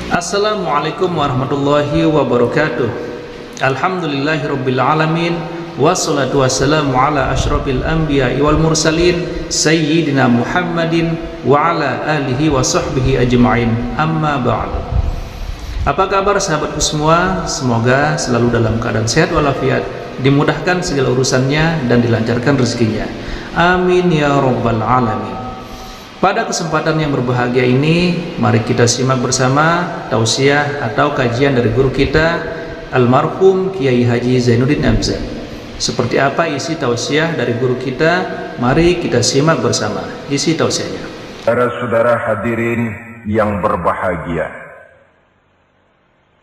Assalamualaikum warahmatullahi wabarakatuh. Alhamdulillahirabbil alamin, wassalatu wassalamu ala asyrafil anbiya'i wal mursalin sayyidina Muhammadin wa ala alihi wa sahbihi ajma'in. Amma ba'd. Apa kabar sahabatku semua? Semoga selalu dalam keadaan sehat walafiat, dimudahkan segala urusannya dan dilancarkan rezekinya. Amin ya rabbal alamin. Pada kesempatan yang berbahagia ini, mari kita simak bersama tausiah atau kajian dari guru kita, almarhum Kiai Haji Zainuddin MZ. Seperti apa isi tausiah dari guru kita? Mari kita simak bersama isi tausiahnya. Saudara-saudara hadirin yang berbahagia,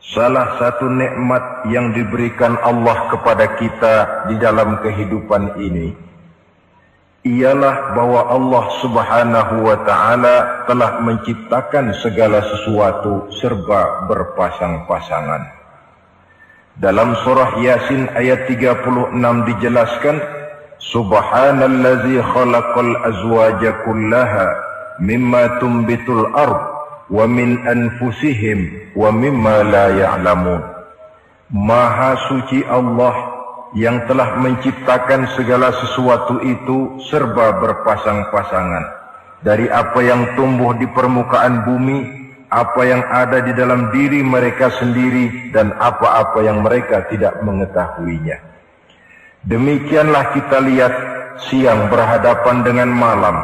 salah satu nikmat yang diberikan Allah kepada kita di dalam kehidupan ini ialah bahwa Allah Subhanahu wa ta'ala telah menciptakan segala sesuatu serba berpasang-pasangan. Dalam surah Yasin ayat 36 dijelaskan, Subhanallazi khalaqal azwaja kullaha mimma tumbitul ard wa min anfusihim wa mimma la ya'lamun. Maha suci Allah yang telah menciptakan segala sesuatu itu serba berpasang-pasangan, dari apa yang tumbuh di permukaan bumi, apa yang ada di dalam diri mereka sendiri, dan apa-apa yang mereka tidak mengetahuinya. Demikianlah kita lihat siang berhadapan dengan malam,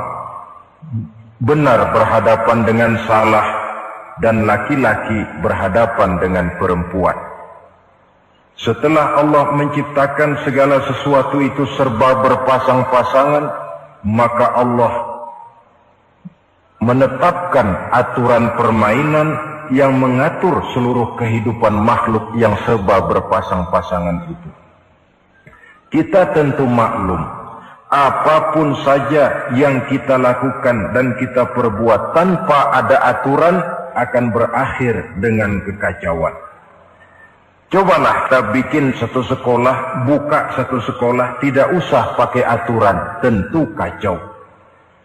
benar berhadapan dengan salah, dan laki-laki berhadapan dengan perempuan. Setelah Allah menciptakan segala sesuatu itu serba berpasang-pasangan, maka Allah menetapkan aturan permainan yang mengatur seluruh kehidupan makhluk yang serba berpasang-pasangan itu. Kita tentu maklum, apapun saja yang kita lakukan dan kita perbuat tanpa ada aturan akan berakhir dengan kekacauan. Cobalah kita bikin satu sekolah, buka satu sekolah, tidak usah pakai aturan, tentu kacau.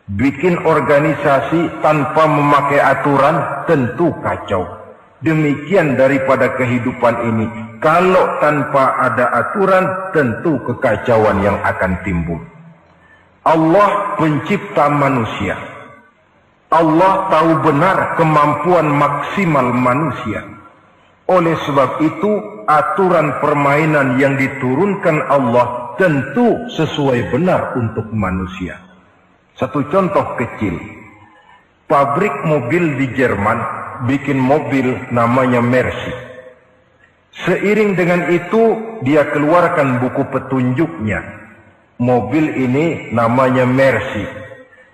Bikin organisasi tanpa memakai aturan, tentu kacau. Demikian daripada kehidupan ini, kalau tanpa ada aturan, tentu kekacauan yang akan timbul. Allah pencipta manusia. Allah tahu benar kemampuan maksimal manusia. Oleh sebab itu, aturan permainan yang diturunkan Allah tentu sesuai benar untuk manusia. Satu contoh kecil, pabrik mobil di Jerman bikin mobil namanya Mercy. Seiring dengan itu, dia keluarkan buku petunjuknya. Mobil ini namanya Mercy,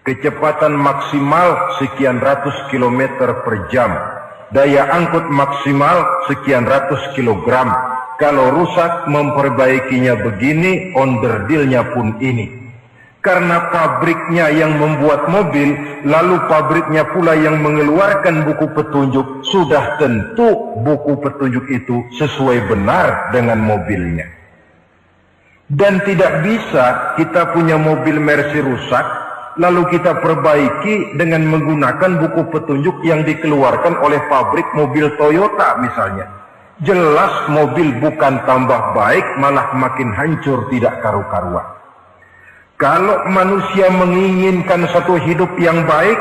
kecepatan maksimal sekian ratus kilometer per jam, daya angkut maksimal sekian ratus kilogram. Kalau rusak memperbaikinya begini, onderdilnya pun ini. Karena pabriknya yang membuat mobil, lalu pabriknya pula yang mengeluarkan buku petunjuk, sudah tentu buku petunjuk itu sesuai benar dengan mobilnya. Dan tidak bisa kita punya mobil Mercy rusak, lalu kita perbaiki dengan menggunakan buku petunjuk yang dikeluarkan oleh pabrik mobil Toyota misalnya. Jelas mobil bukan tambah baik, malah makin hancur tidak karu-karuan. Kalau manusia menginginkan satu hidup yang baik,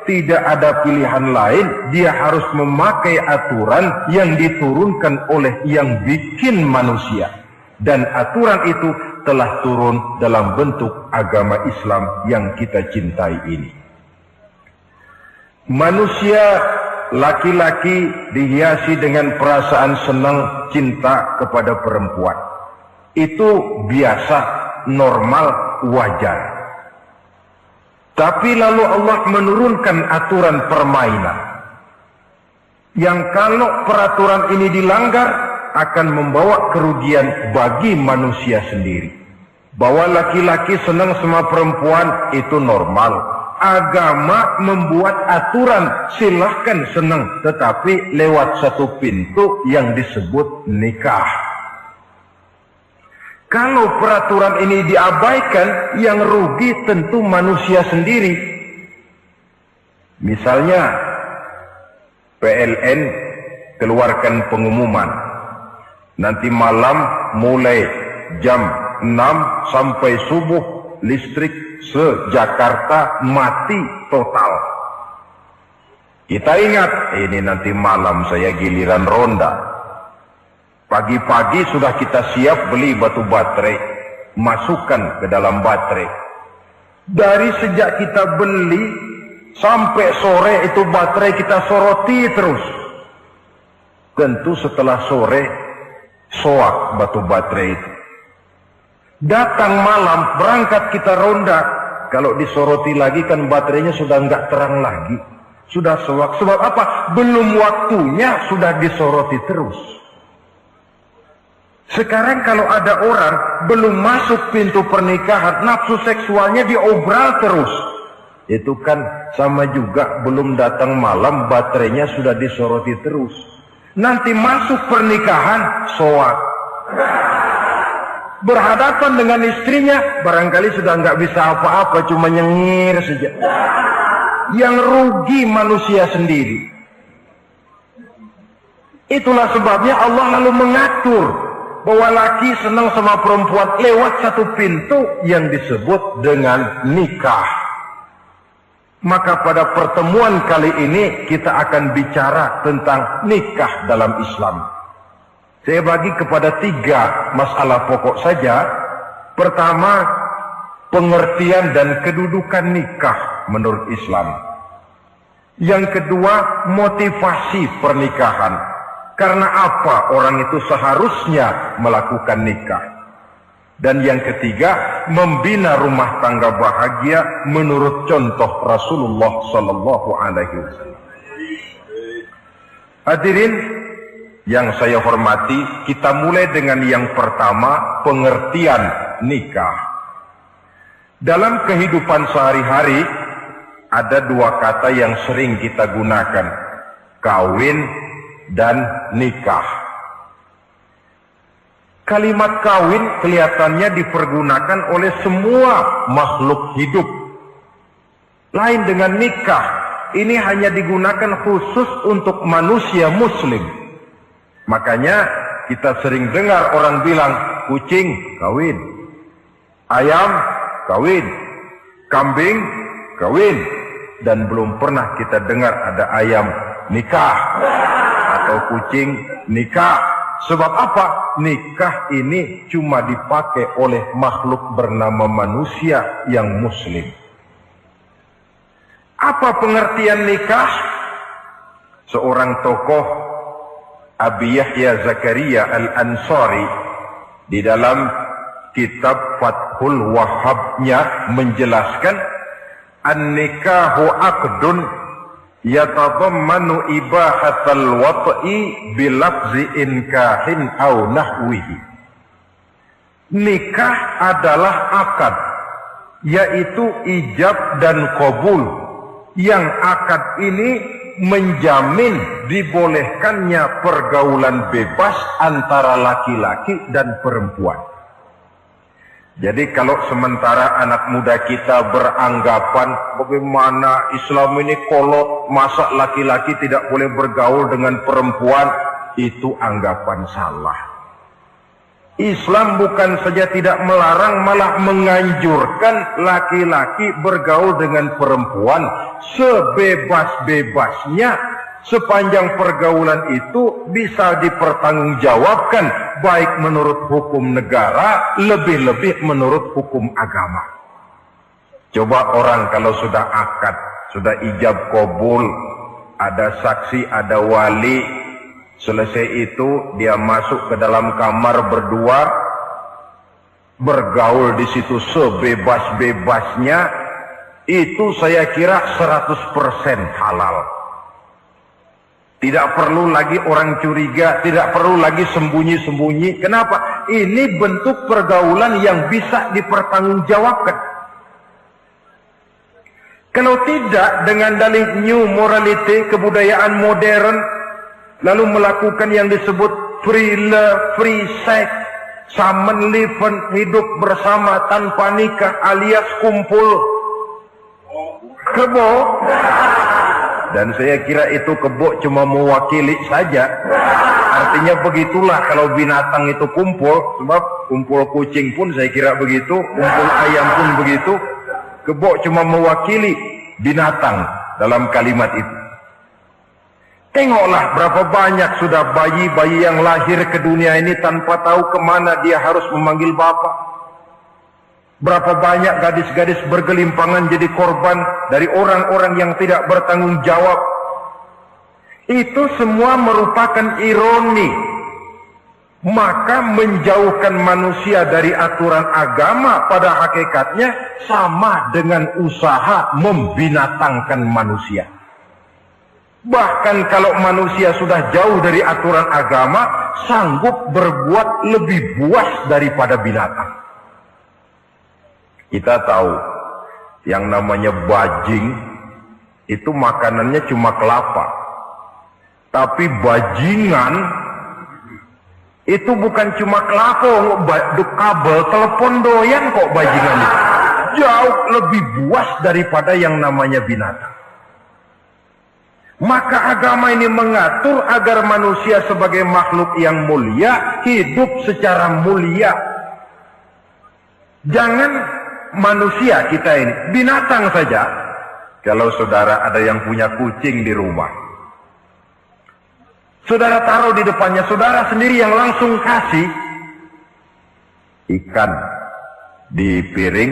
tidak ada pilihan lain, dia harus memakai aturan yang diturunkan oleh yang bikin manusia. Dan aturan itu telah turun dalam bentuk agama Islam yang kita cintai ini. Manusia laki-laki dihiasi dengan perasaan senang cinta kepada perempuan. Itu biasa, normal, wajar. Tapi lalu Allah menurunkan aturan permainan yang kalau peraturan ini dilanggar akan membawa kerugian bagi manusia sendiri. Bahwa laki-laki senang sama perempuan itu normal. Agama membuat aturan silahkan senang, tetapi lewat satu pintu yang disebut nikah. Kalau peraturan ini diabaikan, yang rugi tentu manusia sendiri. Misalnya PLN keluarkan pengumuman. Nanti malam mulai jam 6 sampai subuh listrik se-Jakarta mati total. Kita ingat, ini nanti malam saya giliran ronda. Pagi-pagi sudah kita siap beli batu baterai, masukkan ke dalam baterai. Dari sejak kita beli sampai sore itu baterai kita soroti terus. Tentu setelah sore soak batu baterai itu. Datang malam berangkat kita ronda, kalau disoroti lagi kan baterainya sudah nggak terang lagi, sudah soak. Sebab apa? Belum waktunya sudah disoroti terus. Sekarang kalau ada orang belum masuk pintu pernikahan, nafsu seksualnya diobral terus. Itu kan sama juga belum datang malam baterainya sudah disoroti terus. Nanti masuk pernikahan soak. Berhadapan dengan istrinya barangkali sudah nggak bisa apa-apa, cuma nyengir saja. Yang rugi manusia sendiri. Itulah sebabnya Allah lalu mengatur bahwa laki senang sama perempuan lewat satu pintu yang disebut dengan nikah. Maka pada pertemuan kali ini kita akan bicara tentang nikah dalam Islam. Saya bagi kepada 3 masalah pokok saja. Pertama, pengertian dan kedudukan nikah menurut Islam. Yang kedua, motivasi pernikahan. Karena apa orang itu seharusnya melakukan nikah. Dan yang ketiga, membina rumah tangga bahagia menurut contoh Rasulullah Sallallahu Alaihi Wasallam. Hadirin yang saya hormati, kita mulai dengan yang pertama, pengertian nikah. Dalam kehidupan sehari-hari ada 2 kata yang sering kita gunakan, kawin dan nikah. Kalimat kawin kelihatannya dipergunakan oleh semua makhluk hidup. Lain dengan nikah, ini hanya digunakan khusus untuk manusia muslim. Makanya kita sering dengar orang bilang, kucing kawin, ayam kawin, kambing kawin, dan belum pernah kita dengar ada ayam nikah atau kucing nikah. Sebab apa? Nikah ini cuma dipakai oleh makhluk bernama manusia yang muslim. Apa pengertian nikah? Seorang tokoh, Abi Yahya Zakaria Al-Ansari, di dalam kitab Fathul Wahhabnya menjelaskan, an-nikahu aqdun yatadammanu ibahatal wat'i bilafzi inkahin au nahwihi. Nikah adalah akad, yaitu ijab dan qabul, yang akad ini menjamin dibolehkannya pergaulan bebas antara laki-laki dan perempuan. Jadi kalau sementara anak muda kita beranggapan bagaimana Islam ini kolot, masa laki-laki tidak boleh bergaul dengan perempuan, itu anggapan salah. Islam bukan saja tidak melarang, malah menganjurkan laki-laki bergaul dengan perempuan sebebas-bebasnya, sepanjang pergaulan itu bisa dipertanggungjawabkan, baik menurut hukum negara, lebih-lebih menurut hukum agama. Coba orang kalau sudah akad, sudah ijab qabul, ada saksi, ada wali, selesai itu dia masuk ke dalam kamar berdua, bergaul di situ sebebas-bebasnya, itu saya kira 100% halal. Tidak perlu lagi orang curiga, tidak perlu lagi sembunyi-sembunyi. Kenapa? Ini bentuk pergaulan yang bisa dipertanggungjawabkan. Kalau tidak, dengan dalih new morality, kebudayaan modern, lalu melakukan yang disebut free love, free sex, samen leven, hidup bersama tanpa nikah alias kumpul kebo. Dan saya kira itu kebo cuma mewakili saja. Artinya begitulah kalau binatang itu kumpul, sebab kumpul kucing pun saya kira begitu, kumpul ayam pun begitu. Kebo cuma mewakili binatang dalam kalimat itu. Tengoklah berapa banyak sudah bayi-bayi yang lahir ke dunia ini tanpa tahu kemana dia harus memanggil bapak. Berapa banyak gadis-gadis bergelimpangan jadi korban dari orang-orang yang tidak bertanggung jawab. Itu semua merupakan ironi. Maka menjauhkan manusia dari aturan agama pada hakikatnya sama dengan usaha membinatangkan manusia. Bahkan kalau manusia sudah jauh dari aturan agama, sanggup berbuat lebih buas daripada binatang. Kita tahu yang namanya bajing itu makanannya cuma kelapa. Tapi bajingan itu bukan cuma kelapa, kabel telepon doyan kok bajingan itu. Jauh lebih buas daripada yang namanya binatang. Maka agama ini mengatur agar manusia sebagai makhluk yang mulia hidup secara mulia. Jangan manusia kita ini, binatang saja. Kalau saudara ada yang punya kucing di rumah, saudara taruh di depannya, saudara sendiri yang langsung kasih ikan di piring,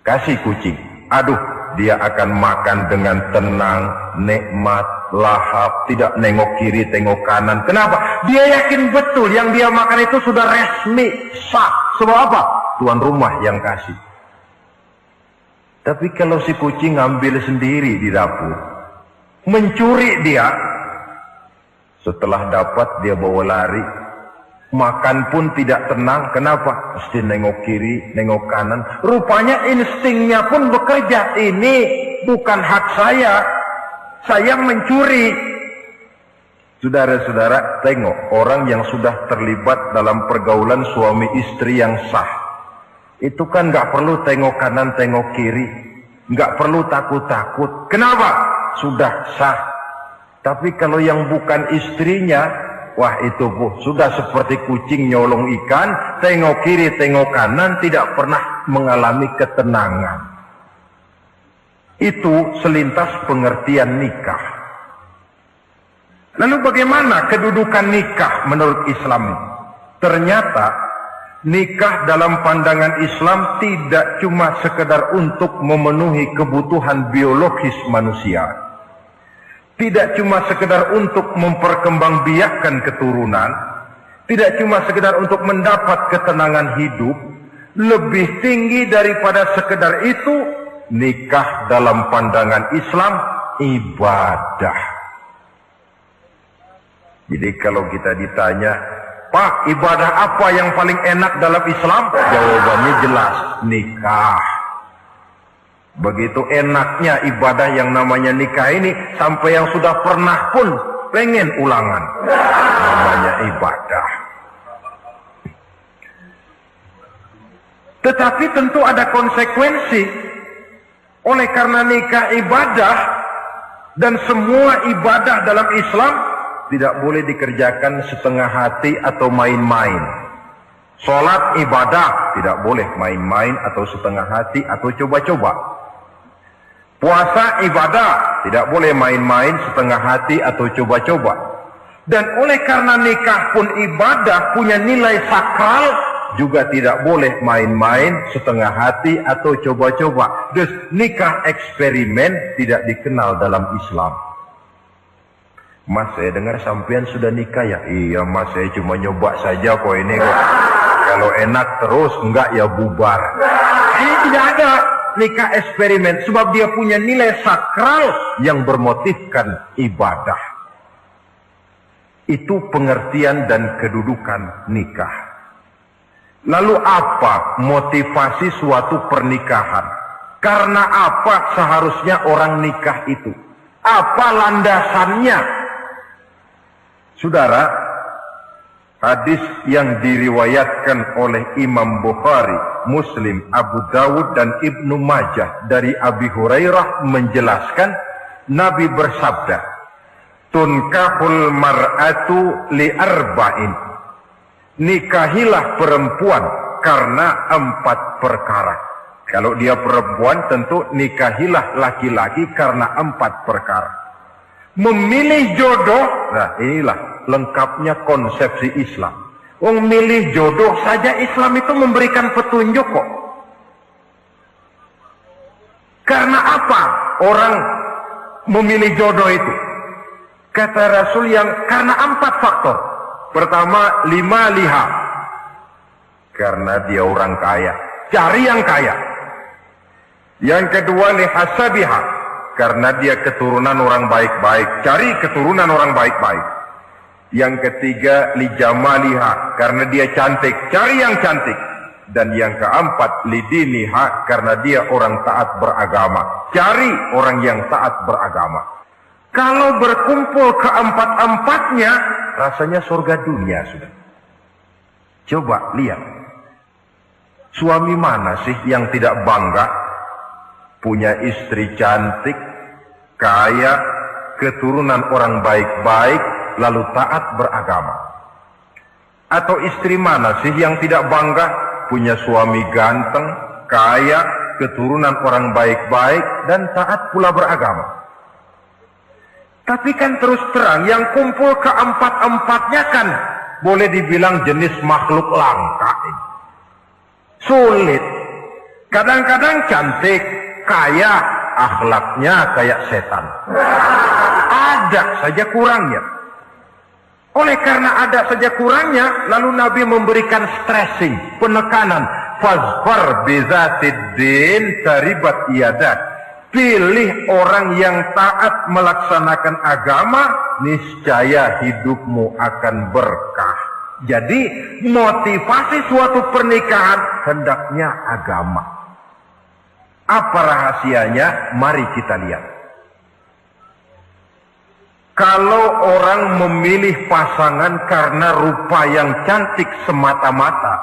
kasih kucing. Aduh, dia akan makan dengan tenang, nikmat, lahap, tidak nengok kiri, tengok kanan. Kenapa? Dia yakin betul yang dia makan itu sudah resmi, sah. Sebab apa? Tuan rumah yang kasih. Tapi kalau si kucing ngambil sendiri di dapur, mencuri dia, setelah dapat dia bawa lari, makan pun tidak tenang. Kenapa? Mesti nengok kiri, nengok kanan. Rupanya instingnya pun bekerja. Ini bukan hak saya mencuri. Saudara-saudara, tengok orang yang sudah terlibat dalam pergaulan suami istri yang sah. Itu kan nggak perlu tengok kanan, tengok kiri, nggak perlu takut-takut. Kenapa? Sudah sah. Tapi kalau yang bukan istrinya, wah itu sudah seperti kucing nyolong ikan, tengok kiri, tengok kanan, tidak pernah mengalami ketenangan. Itu selintas pengertian nikah. Lalu bagaimana kedudukan nikah menurut Islam? Ternyata nikah dalam pandangan Islam tidak cuma sekedar untuk memenuhi kebutuhan biologis manusia. Tidak cuma sekedar untuk memperkembangbiakkan keturunan. Tidak cuma sekedar untuk mendapat ketenangan hidup. Lebih tinggi daripada sekedar itu, nikah dalam pandangan Islam ibadah. Jadi kalau kita ditanya, Pak, ibadah apa yang paling enak dalam Islam? Jawabannya jelas, nikah. Begitu enaknya ibadah yang namanya nikah ini, sampai yang sudah pernah pun pengen ulangan. Namanya ibadah. Tetapi tentu ada konsekuensi. Oleh karena nikah ibadah, dan semua ibadah dalam Islam tidak boleh dikerjakan setengah hati atau main-main. Sholat ibadah, tidak boleh main-main atau setengah hati atau coba-coba. Puasa ibadah, tidak boleh main-main, setengah hati atau coba-coba. Dan oleh karena nikah pun ibadah, punya nilai sakral, juga tidak boleh main-main, setengah hati atau coba-coba. Dus nikah eksperimen tidak dikenal dalam Islam. Mas, saya dengar sampean sudah nikah ya? Iya mas, saya cuma nyoba saja kok ini kok. Kalau enak terus, enggak ya bubar. Ini tidak ada nikah eksperimen, sebab dia punya nilai sakral yang bermotifkan ibadah. Itu pengertian dan kedudukan nikah. Lalu apa motivasi suatu pernikahan? Karena apa seharusnya orang nikah itu? Apa landasannya? Saudara, hadis yang diriwayatkan oleh Imam Bukhari, Muslim, Abu Dawud dan Ibnu Majah dari Abi Hurairah menjelaskan Nabi bersabda, tunkahul mar'atu li arba'in. Nikahilah perempuan karena 4 perkara. Kalau dia perempuan tentu nikahilah laki-laki karena 4 perkara. Memilih jodoh, nah inilah lengkapnya konsepsi Islam. Memilih jodoh saja Islam itu memberikan petunjuk kok. Karena apa orang memilih jodoh itu? Kata Rasul karena 4 faktor. Pertama, lima liha. Karena dia orang kaya. Cari yang kaya. Yang kedua, lihasabiha. Karena dia keturunan orang baik-baik. Cari keturunan orang baik-baik. Yang ketiga, lijamaliha. Karena dia cantik. Cari yang cantik. Dan yang keempat, lidiniha. Karena dia orang taat beragama. Cari orang yang taat beragama. Kalau berkumpul keempat-empatnya, rasanya surga dunia sudah. Coba lihat. Suami mana sih yang tidak bangga punya istri cantik, kaya, keturunan orang baik-baik, lalu taat beragama? Atau istri mana sih yang tidak bangga punya suami ganteng, kaya, keturunan orang baik-baik, dan taat pula beragama? Tapi kan terus terang, yang kumpul keempat-empatnya kan boleh dibilang jenis makhluk langka. Sulit. Kadang-kadang cantik, kaya, akhlaknya kayak setan. Ada saja kurangnya. Oleh karena ada saja kurangnya, lalu Nabi memberikan stressing, penekanan. Fazfar bizatid din taribat iyadat. Pilih orang yang taat melaksanakan agama, niscaya hidupmu akan berkah. Jadi motivasi suatu pernikahan hendaknya agama. Apa rahasianya? Mari kita lihat. Kalau orang memilih pasangan karena rupa yang cantik semata-mata,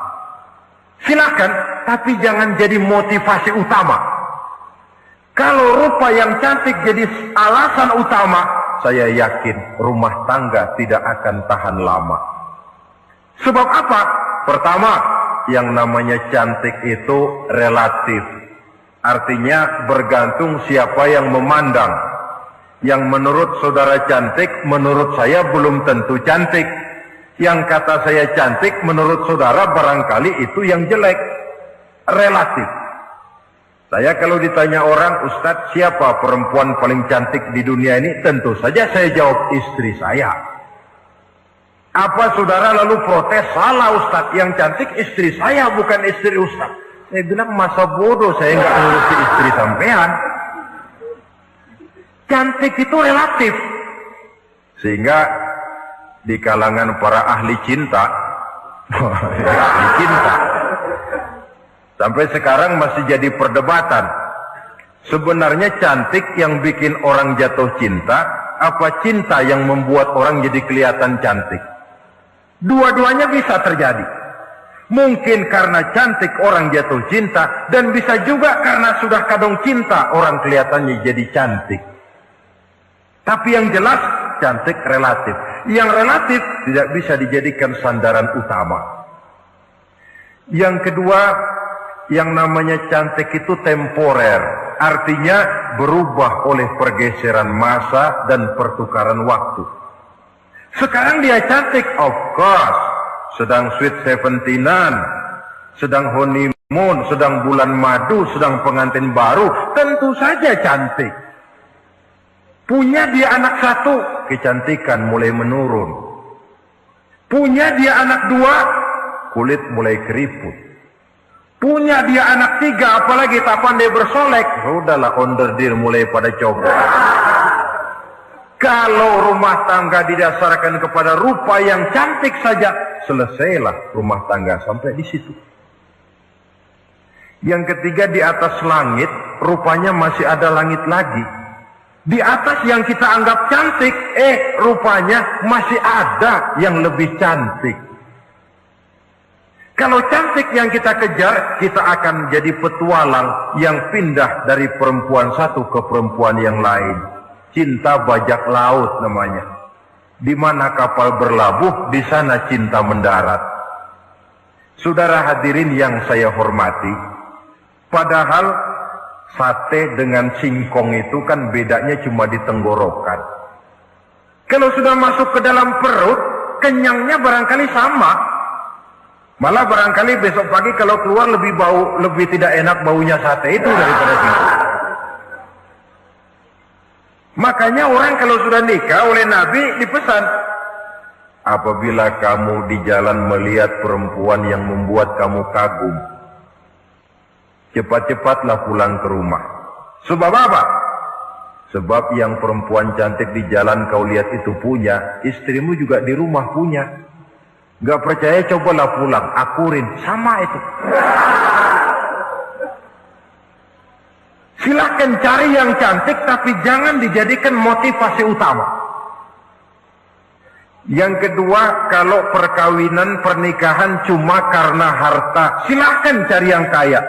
silakan, tapi jangan jadi motivasi utama. Kalau rupa yang cantik jadi alasan utama, saya yakin rumah tangga tidak akan tahan lama. Sebab apa? Pertama, yang namanya cantik itu relatif. Artinya bergantung siapa yang memandang. Yang menurut saudara cantik, menurut saya belum tentu cantik. Yang kata saya cantik, menurut saudara barangkali itu yang jelek. Relatif. Saya kalau ditanya orang, Ustadz, siapa perempuan paling cantik di dunia ini? Tentu saja saya jawab istri saya. Apa saudara lalu protes? Salah Ustadz, yang cantik istri saya, bukan istri Ustadz. Saya bilang, masa bodoh saya nggak ngurusi istri sampean. Cantik itu relatif. Sehingga di kalangan para ahli cinta, sampai sekarang masih jadi perdebatan. Sebenarnya cantik yang bikin orang jatuh cinta, apa cinta yang membuat orang jadi kelihatan cantik? Dua-duanya bisa terjadi. Mungkin karena cantik orang jatuh cinta, dan bisa juga karena sudah kadung cinta orang kelihatannya jadi cantik. Tapi yang jelas, cantik relatif. Yang relatif tidak bisa dijadikan sandaran utama. Yang kedua, yang namanya cantik itu temporer, artinya berubah oleh pergeseran masa dan pertukaran waktu. Sekarang dia cantik, of course, sedang sweet 17-an, sedang honeymoon, sedang bulan madu, sedang pengantin baru, tentu saja cantik. Punya dia anak 1, kecantikan mulai menurun. Punya dia anak 2, kulit mulai keriput. Punya dia anak 3, apalagi tak pandai bersolek, sudahlah onderdil mulai pada coba. Kalau rumah tangga didasarkan kepada rupa yang cantik saja, selesailah rumah tangga sampai di situ. Yang ketiga, di atas langit, rupanya masih ada langit lagi. Di atas yang kita anggap cantik, rupanya masih ada yang lebih cantik. Kalau cantik yang kita kejar, kita akan jadi petualang yang pindah dari perempuan satu ke perempuan yang lain. cinta bajak laut namanya. Di mana kapal berlabuh, di sana cinta mendarat. Saudara hadirin yang saya hormati, padahal sate dengan singkong itu kan bedanya cuma di tenggorokan. Kalau sudah masuk ke dalam perut, kenyangnya barangkali sama. Malah barangkali besok pagi kalau keluar lebih tidak enak baunya sate itu daripada singkong. Makanya orang kalau sudah nikah oleh Nabi dipesan, apabila kamu di jalan melihat perempuan yang membuat kamu kagum, cepat-cepatlah pulang ke rumah. Sebab apa? Sebab yang perempuan cantik di jalan kau lihat itu punya, istrimu juga di rumah punya. Gak percaya cobalah pulang, akurin, sama itu. Silahkan cari yang cantik, tapi jangan dijadikan motivasi utama. Yang kedua, kalau perkawinan, pernikahan cuma karena harta, silahkan cari yang kaya.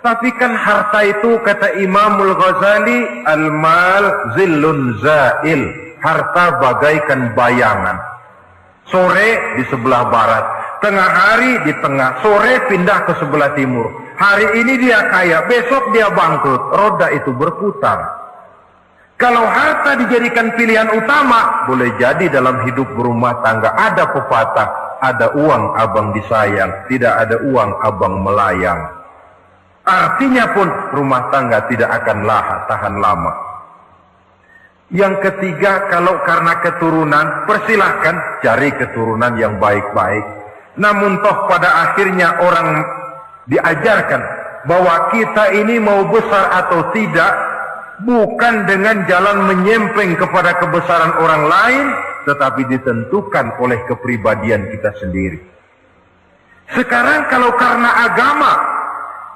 Tapi kan harta itu, kata Imamul Ghazali, al-mal zillun zail. Harta bagaikan bayangan. Sore di sebelah barat, tengah hari di tengah, sore pindah ke sebelah timur. Hari ini dia kaya, besok dia bangkrut. Roda itu berputar. Kalau harta dijadikan pilihan utama, boleh jadi dalam hidup berumah tangga ada pepatah, ada uang abang disayang, tidak ada uang abang melayang. Artinya pun rumah tangga tidak akan tahan lama. Yang ketiga, kalau karena keturunan, persilahkan cari keturunan yang baik-baik. Namun toh pada akhirnya orang diajarkan bahwa kita ini mau besar atau tidak, bukan dengan jalan menyempeng kepada kebesaran orang lain, tetapi ditentukan oleh kepribadian kita sendiri. Sekarang kalau karena agama,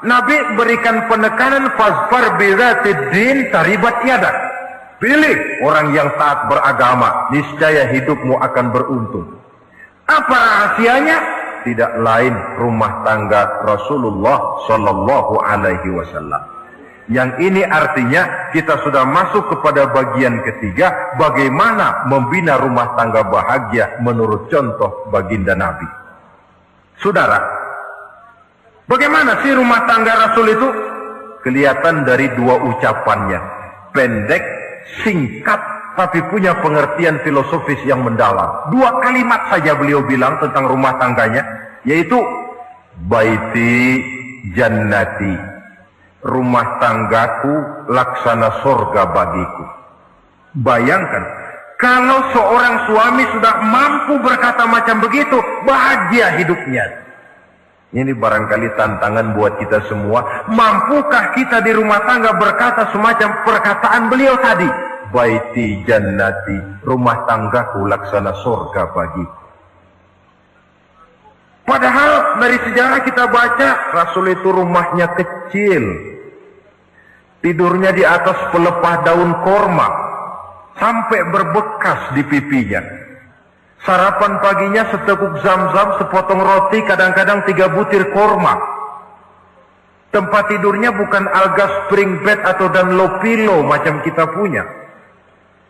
Nabi berikan penekanan fazfar bidzatid din taribat yadak. Pilih orang yang taat beragama, niscaya hidupmu akan beruntung. Apa rahasianya? Tidak lain rumah tangga Rasulullah Sallallahu Alaihi Wasallam. Yang ini artinya kita sudah masuk kepada bagian ketiga, bagaimana membina rumah tangga bahagia menurut contoh baginda Nabi. Saudara, bagaimana sih rumah tangga Rasul itu? Kelihatan dari dua ucapannya, pendek, singkat, tapi punya pengertian filosofis yang mendalam. Dua kalimat saja beliau bilang tentang rumah tangganya, yaitu baiti jannati, rumah tanggaku laksana surga bagiku. Bayangkan, kalau seorang suami sudah mampu berkata macam begitu, bahagia hidupnya. Ini barangkali tantangan buat kita semua. Mampukah kita di rumah tangga berkata semacam perkataan beliau tadi? Baiti jannati, rumah tanggaku laksana surga bagiku. Padahal dari sejarah kita baca, Rasul itu rumahnya kecil. Tidurnya di atas pelepah daun korma, sampai berbekas di pipinya. Sarapan paginya seteguk zam-zam, sepotong roti, kadang-kadang 3 butir korma. Tempat tidurnya bukan alga spring bed atau Dunlop pillow macam kita punya.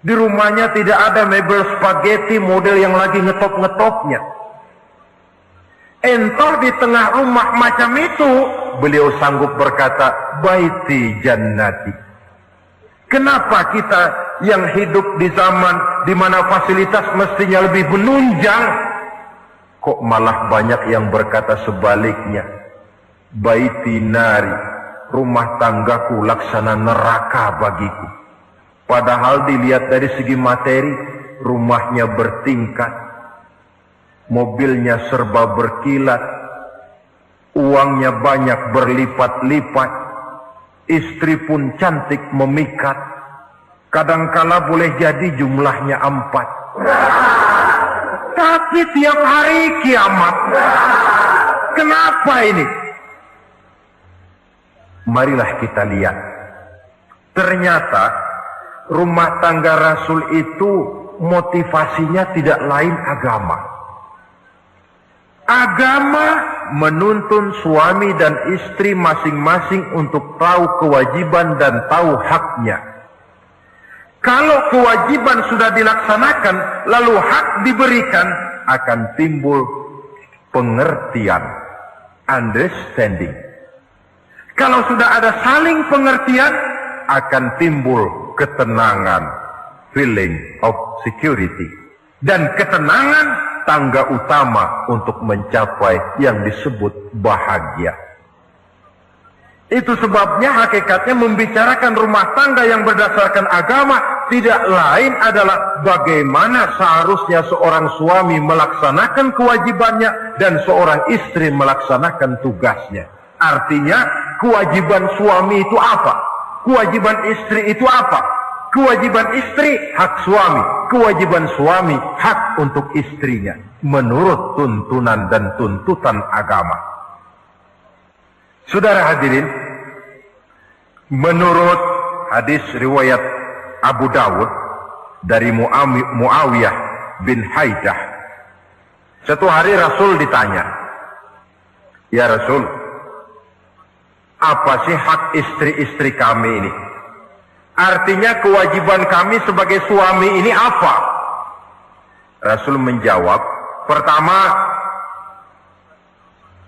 Di rumahnya tidak ada mebel spaghetti model yang lagi ngetop-ngetopnya. Entar di tengah rumah macam itu, beliau sanggup berkata, baiti jannati. Kenapa kita yang hidup di zaman di mana fasilitas mestinya lebih menunjang, kok malah banyak yang berkata sebaliknya? Baiti nari, rumah tanggaku laksana neraka bagiku. Padahal dilihat dari segi materi, rumahnya bertingkat, mobilnya serba berkilat, uangnya banyak berlipat-lipat, istri pun cantik memikat, kadangkala boleh jadi jumlahnya 4. Tapi tiap hari kiamat. Kenapa ini? Marilah kita lihat. Ternyata rumah tangga Rasul itu motivasinya tidak lain agama. Agama menuntun suami dan istri masing-masing untuk tahu kewajiban dan tahu haknya. Kalau kewajiban sudah dilaksanakan, lalu hak diberikan, akan timbul pengertian, understanding. Kalau sudah ada saling pengertian, akan timbul ketenangan, feeling of security. Dan ketenangan tangga utama untuk mencapai yang disebut bahagia. Itu sebabnya hakikatnya membicarakan rumah tangga yang berdasarkan agama tidak lain adalah bagaimana seharusnya seorang suami melaksanakan kewajibannya dan seorang istri melaksanakan tugasnya. Artinya kewajiban suami itu apa? Kewajiban istri itu apa? Kewajiban istri hak suami, kewajiban suami hak untuk istrinya menurut tuntunan dan tuntutan agama. Saudara hadirin, menurut hadis riwayat Abu Dawud dari Muawiyah bin Haidah, satu hari Rasul ditanya, "Ya Rasul, apa sih hak istri-istri kami ini? Artinya kewajiban kami sebagai suami ini apa?" Rasul menjawab, pertama,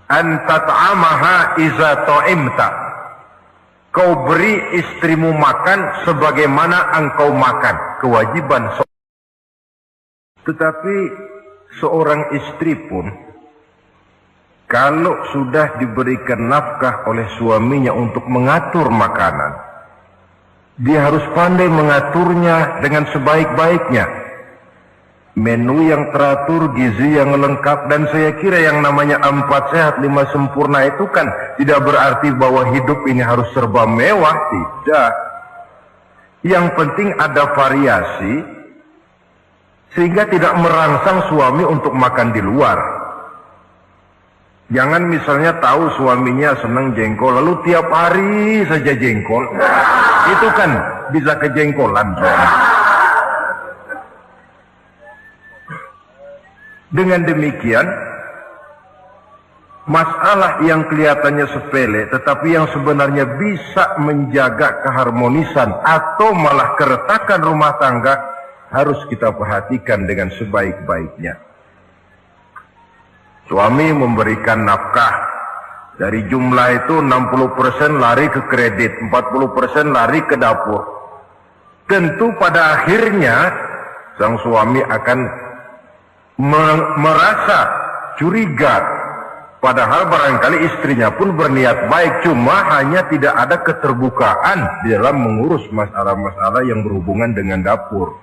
antat'amaha iza ta'imta. Kau beri istrimu makan sebagaimana engkau makan. Kewajiban. Tetapi seorang istri pun, kalau sudah diberikan nafkah oleh suaminya untuk mengatur makanan, dia harus pandai mengaturnya dengan sebaik-baiknya. Menu yang teratur, gizi yang lengkap, dan saya kira yang namanya 4 sehat 5 sempurna itu kan tidak berarti bahwa hidup ini harus serba mewah, tidak. Yang penting ada variasi sehingga tidak merangsang suami untuk makan di luar. Jangan misalnya tahu suaminya senang jengkol lalu tiap hari saja jengkol, itu kan bisa kejengkolan. Dengan demikian, masalah yang kelihatannya sepele tetapi yang sebenarnya bisa menjaga keharmonisan atau malah keretakan rumah tangga harus kita perhatikan dengan sebaik-baiknya. Suami memberikan nafkah, dari jumlah itu 60% lari ke kredit, 40% lari ke dapur. Tentu pada akhirnya sang suami akan merasa curiga, padahal barangkali istrinya pun berniat baik, cuma hanya tidak ada keterbukaan di dalam mengurus masalah-masalah yang berhubungan dengan dapur.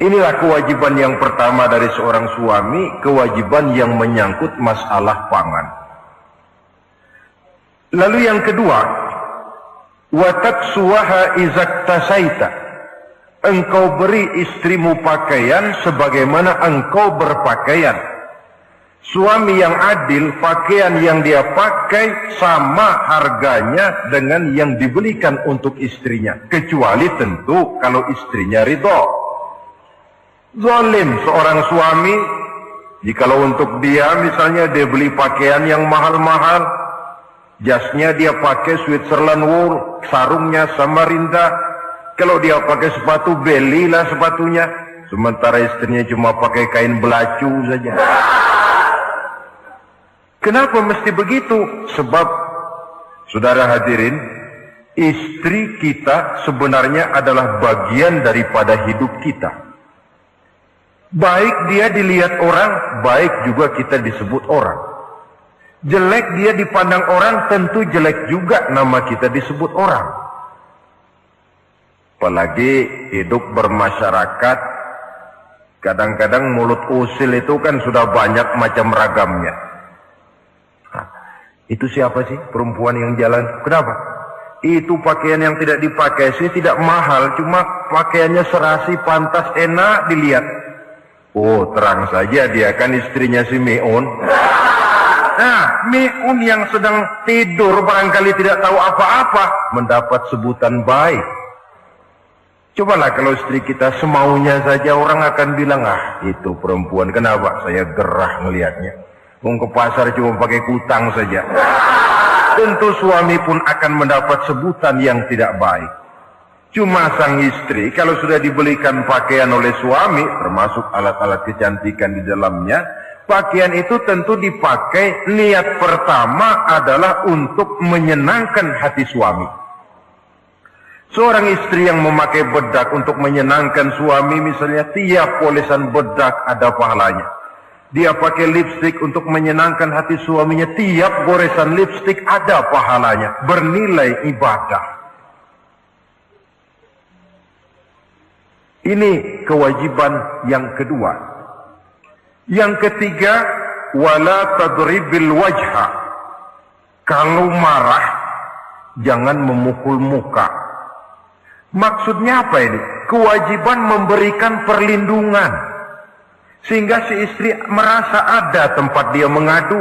Inilah kewajiban yang pertama dari seorang suami, kewajiban yang menyangkut masalah pangan. Lalu yang kedua, wa taksuha izaktasaita. Engkau beri istrimu pakaian sebagaimana engkau berpakaian. Suami yang adil, pakaian yang dia pakai sama harganya dengan yang dibelikan untuk istrinya. Kecuali tentu kalau istrinya ridho. Zalim seorang suami, jikalau untuk dia misalnya dia beli pakaian yang mahal-mahal, jasnya dia pakai Switzerland wool, sarungnya Samarinda. Kalau dia pakai sepatu, belilah sepatunya. Sementara istrinya cuma pakai kain belacu saja. Kenapa mesti begitu? Sebab, saudara hadirin, istri kita sebenarnya adalah bagian daripada hidup kita. Baik dia dilihat orang, baik juga kita disebut orang. Jelek dia dipandang orang, tentu jelek juga nama kita disebut orang. Apalagi hidup bermasyarakat, kadang-kadang mulut usil itu kan sudah banyak macam ragamnya. Nah, itu siapa sih perempuan yang jalan? Kenapa? Itu pakaian yang tidak dipakai sih tidak mahal, cuma pakaiannya serasi, pantas, enak dilihat. Oh, terang saja dia kan istrinya si Meun. Nah, Meun yang sedang tidur barangkali tidak tahu apa-apa mendapat sebutan baik. Cobalah kalau istri kita semaunya saja, orang akan bilang, ah itu perempuan, kenapa saya gerah melihatnya. Mau ke pasar cuma pakai kutang saja. Tentu suami pun akan mendapat sebutan yang tidak baik. Cuma sang istri kalau sudah dibelikan pakaian oleh suami, termasuk alat-alat kecantikan di dalamnya, pakaian itu tentu dipakai niat pertama adalah untuk menyenangkan hati suami. Seorang istri yang memakai bedak untuk menyenangkan suami, misalnya tiap polesan bedak ada pahalanya. Dia pakai lipstik untuk menyenangkan hati suaminya, tiap goresan lipstik ada pahalanya, bernilai ibadah. Ini kewajiban yang kedua. Yang ketiga, wala tadribil wajha. Kalau marah, jangan memukul muka. Maksudnya apa ini? Kewajiban memberikan perlindungan. Sehingga si istri merasa ada tempat dia mengadu,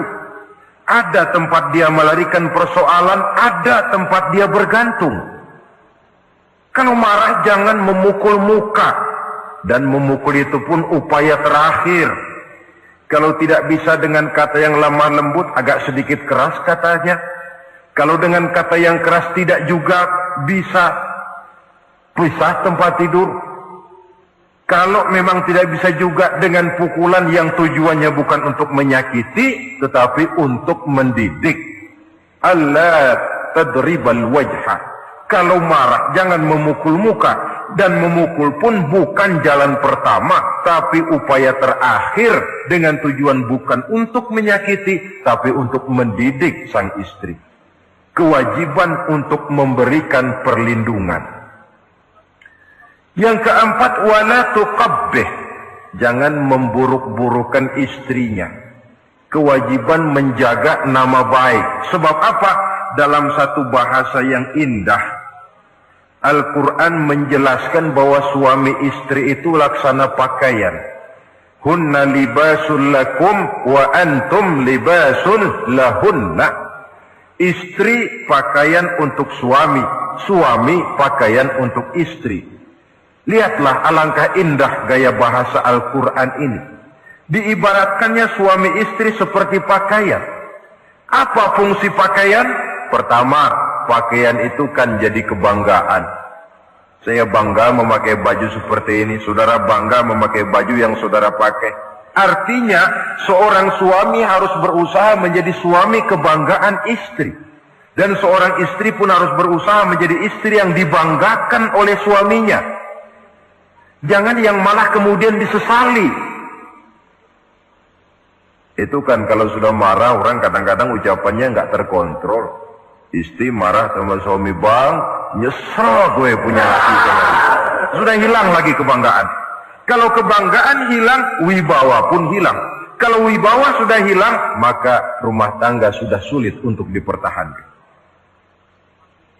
ada tempat dia melarikan persoalan, ada tempat dia bergantung. Kalau marah jangan memukul muka. Dan memukul itu pun upaya terakhir. Kalau tidak bisa dengan kata yang lemah lembut, agak sedikit keras katanya. Kalau dengan kata yang keras tidak juga bisa pisah tempat tidur. Kalau memang tidak bisa juga dengan pukulan yang tujuannya bukan untuk menyakiti, tetapi untuk mendidik. Allah tadribal wajha. Kalau marah jangan memukul muka, dan memukul pun bukan jalan pertama, tapi upaya terakhir dengan tujuan bukan untuk menyakiti, tapi untuk mendidik sang istri. Kewajiban untuk memberikan perlindungan. Yang keempat, wala tuqabbih. Jangan memburuk-burukan istrinya. Kewajiban menjaga nama baik. Sebab apa? Dalam satu bahasa yang indah, Al-Quran menjelaskan bahwa suami istri itu laksana pakaian. Hunna libasul lakum wa antum libasul lahunna. Istri pakaian untuk suami, suami pakaian untuk istri. Lihatlah alangkah indah gaya bahasa Al-Quran ini. Diibaratkannya suami istri seperti pakaian. Apa fungsi pakaian? Pertama, pakaian itu kan jadi kebanggaan. Saya bangga memakai baju seperti ini. Saudara bangga memakai baju yang saudara pakai. Artinya, seorang suami harus berusaha menjadi suami kebanggaan istri. Dan seorang istri pun harus berusaha menjadi istri yang dibanggakan oleh suaminya. Jangan yang malah kemudian disesali. Itu kan kalau sudah marah orang kadang-kadang ucapannya nggak terkontrol. Istri marah sama suami, bang, nyesel gue punya hati. Sudah hilang lagi kebanggaan. Kalau kebanggaan hilang, wibawa pun hilang. Kalau wibawa sudah hilang, maka rumah tangga sudah sulit untuk dipertahankan.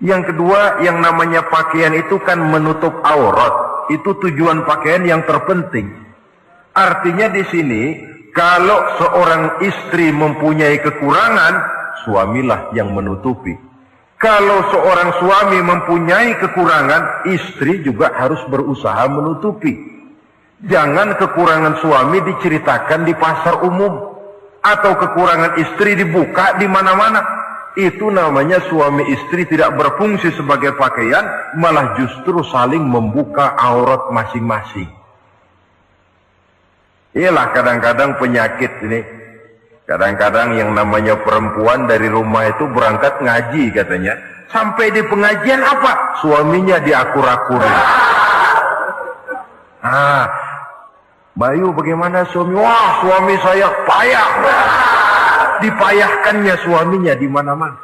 Yang kedua, yang namanya pakaian itu kan menutup aurat. Itu tujuan pakaian yang terpenting. Artinya di sini, kalau seorang istri mempunyai kekurangan, suamilah yang menutupi. Kalau seorang suami mempunyai kekurangan, istri juga harus berusaha menutupi. Jangan kekurangan suami diceritakan di pasar umum, atau kekurangan istri dibuka di mana-mana. Itu namanya suami istri tidak berfungsi sebagai pakaian, malah justru saling membuka aurat masing-masing. Iyalah kadang-kadang penyakit ini. Kadang-kadang yang namanya perempuan dari rumah itu berangkat ngaji katanya. Sampai di pengajian apa? Suaminya diakur-akuri. Bayu bagaimana suami? Wah, suami saya payah. Dipayahkannya suaminya di mana-mana.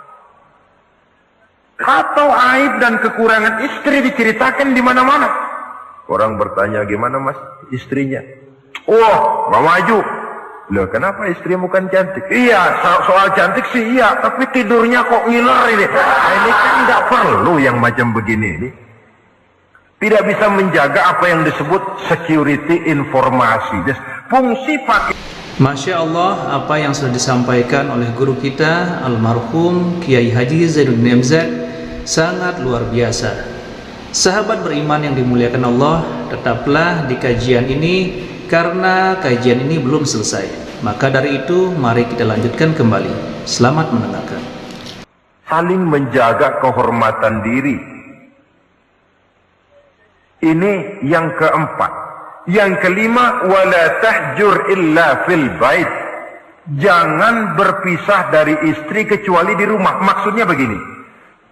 Atau aib dan kekurangan istri diceritakan di mana-mana. Orang bertanya, gimana mas istrinya? Oh, nggak maju. Loh, kenapa istrimu kan cantik? Iya, soal cantik sih iya, tapi tidurnya kok ngiler ini. Nah, ini kan nggak perlu yang macam begini ini. Tidak bisa menjaga apa yang disebut security informasi. Fungsi pakai. Masya Allah, apa yang sudah disampaikan oleh guru kita almarhum Kiai Haji Zainuddin MZ sangat luar biasa. Sahabat beriman yang dimuliakan Allah, tetaplah di kajian ini karena kajian ini belum selesai. Maka dari itu mari kita lanjutkan kembali. Selamat mendengarkan. Saling menjaga kehormatan diri. Ini yang keempat. Yang kelima, wala tahjur illa fil bait. Jangan berpisah dari istri kecuali di rumah. Maksudnya begini,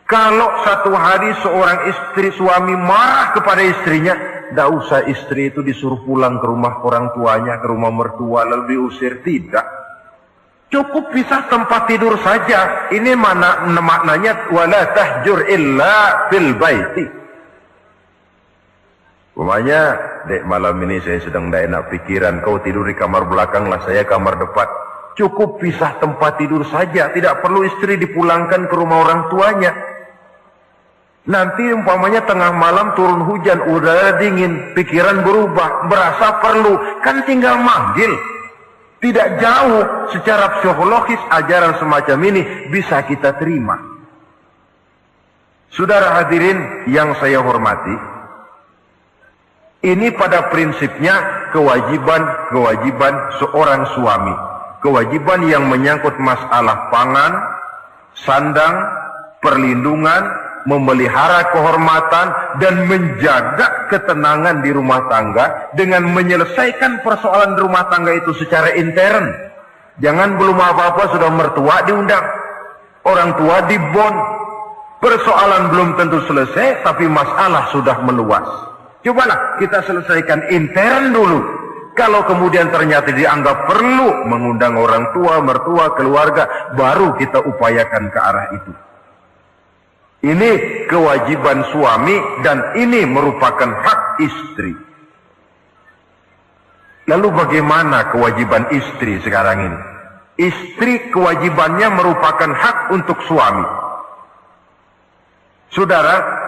kalau satu hari seorang istri suami marah kepada istrinya, tidak usah istri itu disuruh pulang ke rumah orang tuanya, ke rumah mertua lalu diusir. Tidak, cukup pisah tempat tidur saja. Ini maknanya wala tahjur illa fil baiti. Umpamanya, dek, malam ini saya sedang tidak enak pikiran, kau tidur di kamar belakang lah, saya kamar depan. Cukup pisah tempat tidur saja, tidak perlu istri dipulangkan ke rumah orang tuanya. Nanti umpamanya tengah malam turun hujan, udara dingin, pikiran berubah, berasa perlu, kan tinggal manggil. Tidak jauh secara psikologis ajaran semacam ini bisa kita terima. Saudara hadirin yang saya hormati, ini pada prinsipnya kewajiban seorang suami. Kewajiban yang menyangkut masalah pangan, sandang, perlindungan, memelihara kehormatan, dan menjaga ketenangan di rumah tangga dengan menyelesaikan persoalan rumah tangga itu secara intern. Jangan belum apa-apa sudah mertua diundang, orang tua dibon. Persoalan belum tentu selesai, tapi masalah sudah meluas. Cobalah kita selesaikan intern dulu. Kalau kemudian ternyata dianggap perlu mengundang orang tua, mertua, keluarga, baru kita upayakan ke arah itu. Ini kewajiban suami dan ini merupakan hak istri. Lalu bagaimana kewajiban istri sekarang ini? Istri kewajibannya merupakan hak untuk suami. Saudara,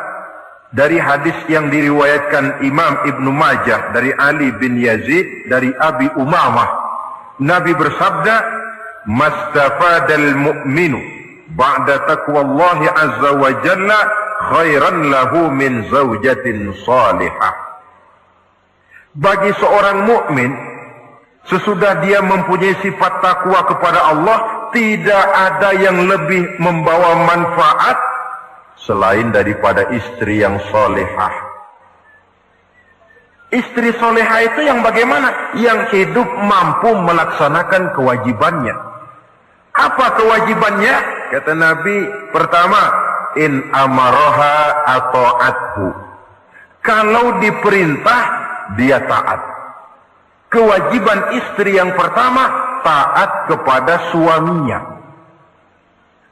dari hadis yang diriwayatkan Imam Ibnu Majah dari Ali bin Yazid dari Abi Umamah, Nabi bersabda, "Mastafadal mu'minu ba'da taqwallahi azza wa jalla khairan lahu min zaujatin salihah." Bagi seorang mukmin, sesudah dia mempunyai sifat takwa kepada Allah, tidak ada yang lebih membawa manfaat selain daripada istri yang solehah. Istri solehah itu yang bagaimana? Yang hidup mampu melaksanakan kewajibannya. Apa kewajibannya? Kata Nabi, pertama, in amaroha ata'athu. Kalau diperintah, dia taat. Kewajiban istri yang pertama, taat kepada suaminya.